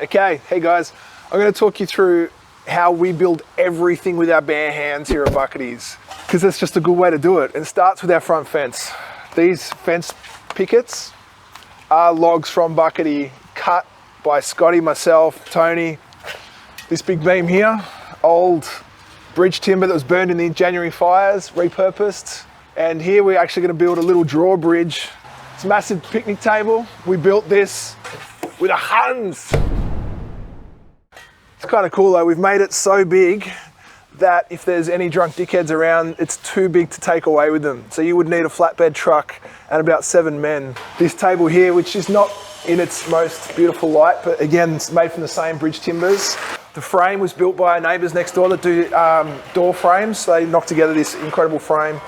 Okay, hey guys, I'm going to talk you through how we build everything with our bare hands here at Bucketty's, because that's just a good way to do it. And it starts with our front fence. These fence pickets are logs from Bucketty, cut by Scotty, myself, Tony. This big beam here, old bridge timber that was burned in the January fires, repurposed. And here we're actually going to build a little drawbridge. It's a massive picnic table. We built this with a Hans. It's kind of cool though. We've made it so big that if there's any drunk dickheads around, it's too big to take away with them. So you would need a flatbed truck and about 7 men. This table here, which is not in its most beautiful light, but again, it's made from the same bridge timbers. The frame was built by our neighbours next door that do door frames. So they knocked together this incredible frame.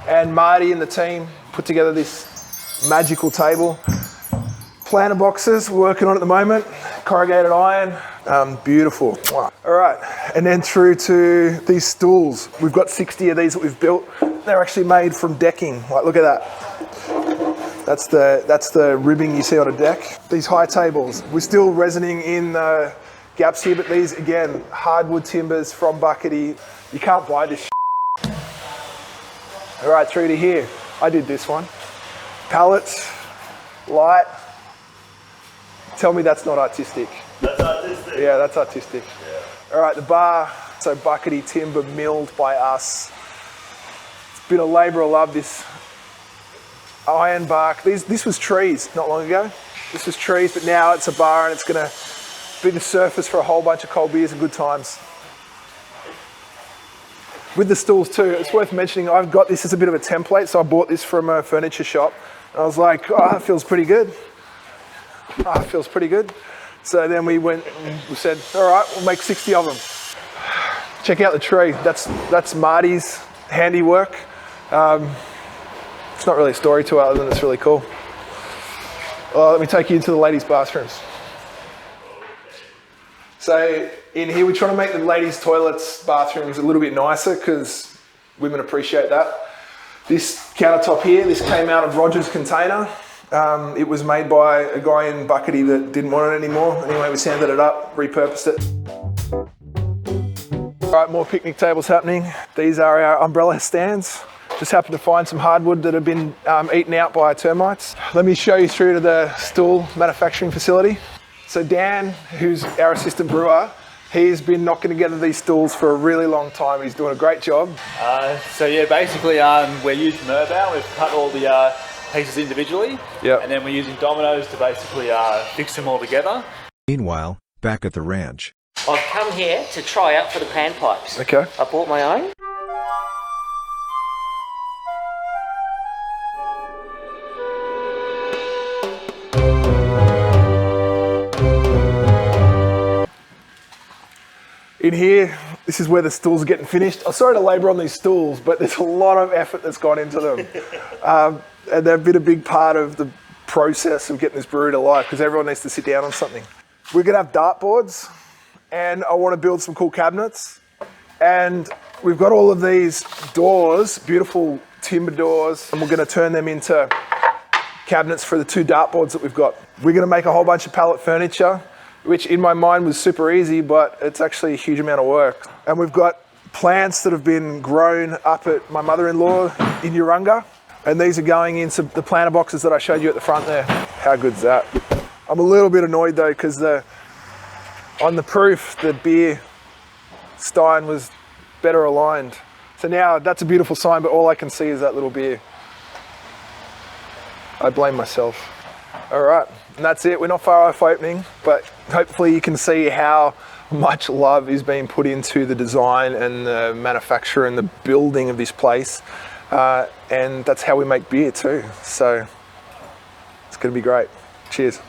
And Marty and the team put together this magical table. Planter boxes, we're working on at the moment. Corrugated iron, beautiful. Wow. All right, and then through to these stools. We've got 60 of these that we've built. They're actually made from decking. Like, look at that. That's the ribbing you see on a deck. These high tables, we're still resining in the gaps here, but these, again, hardwood timbers from Bucketty. You can't buy this shit. All right, through to here. I did this one. Pallets, light. Tell me that's not artistic. That's artistic. Yeah, that's artistic. Yeah. All right, the bar. So Bucketty timber milled by us. It's been a labour of love, this iron bark. This was trees not long ago. This was trees, but now it's a bar and it's going to be the surface for a whole bunch of cold beers and good times. With the stools too, it's worth mentioning, I've got this as a bit of a template. So I bought this from a furniture shop. And I was like, oh, that feels pretty good. Oh, it feels pretty good. So then we went and we said, all right, we'll make 60 of them. Check out the tree. That's Marty's handiwork. It's not really a story to it other than it's really cool. Let me take you into the ladies' bathrooms. So in here, we're trying to make the ladies' toilets, bathrooms a little bit nicer because women appreciate that. This countertop here, this came out of Roger's container. It was made by a guy in Bucketty that didn't want it anymore. Anyway, we sanded it up, repurposed it. All right, more picnic tables happening. These are our umbrella stands. Just happened to find some hardwood that had been eaten out by termites. Let me show you through to the stool manufacturing facility. So Dan, who's our assistant brewer, he's been knocking together these stools for a really long time. He's doing a great job. So yeah, basically we're using Merbau. We've cut all the pieces individually, and then we're using dominoes to basically fix them all together. Meanwhile, back at the ranch. I've come here to try out for the pan pipes. Okay. I bought my own. In here, this is where the stools are getting finished. I'm sorry to labour on these stools, but there's a lot of effort that's gone into them. And they've been a big part of the process of getting this brewery to life because everyone needs to sit down on something. We're gonna have dartboards and I wanna build some cool cabinets. And we've got all of these doors, beautiful timber doors, and we're gonna turn them into cabinets for the 2 dartboards that we've got. We're gonna make a whole bunch of pallet furniture, which in my mind was super easy, but it's actually a huge amount of work. And we've got plants that have been grown up at my mother-in-law in Urunga. And these are going into the planter boxes that I showed you at the front there. How good's that? I'm a little bit annoyed though, because on the proof, the beer stein was better aligned. So now that's a beautiful sign, but all I can see is that little beer. I blame myself. All right, and that's it. We're not far off opening, but hopefully you can see how much love is being put into the design and the manufacture and the building of this place. And that's how we make beer too. So it's gonna be great. Cheers.